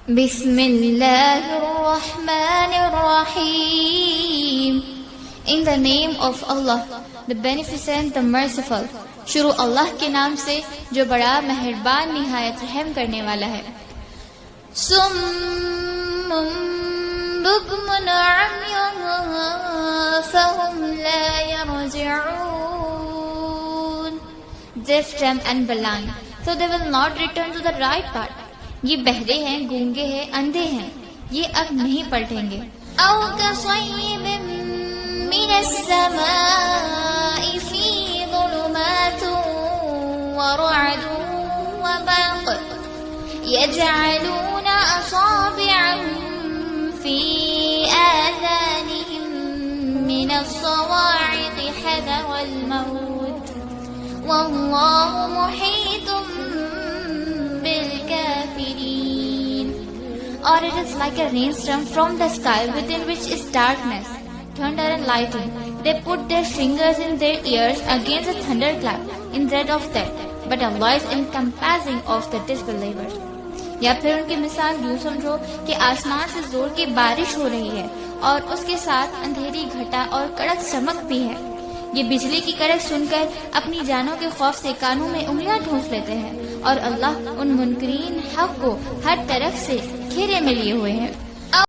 بسم اللہ الرحمن الرحیم. In the name of Allah, the Beneficent, the Merciful. شروع اللہ کے نام سے جو بڑا مہربان نہایت رحم کرنے والا ہے. صم بکم عمی فہم لا یرجعون. Deaf, dumb and blind, so they will not return to the right path. یہ بہرے ہیں، گونگے ہیں، اندھے ہیں، یہ اب نہیں پلٹیں گے. او کصیب من السماء فی ظلمات ورعد وبرق يجعلون أصابعهم في آذانهم من الصواعق حذر الموت والله محيط بالكافرين. Or it is like a rainstorm from the sky within which is darkness, thunder and lightning. They put their fingers in their ears against a thunderclap in dread of death, but Allah is encompassing of the disbelievers. یا پھر ان کی مثال یوں سمجھو کہ آسمان سے زور کی بارش ہو رہی ہے اور اس کے ساتھ اندھیری گھٹا اور کڑک چمک بھی ہے. یہ بجلی کی کڑک سن کر اپنی جانوں کے خوف سے کانوں میں انگلیاں ٹھونس لیتے ہیں، اور اللہ ان منکرین حق کو ہر طرف سے گھیرے میں لیے ہوئے ہیں.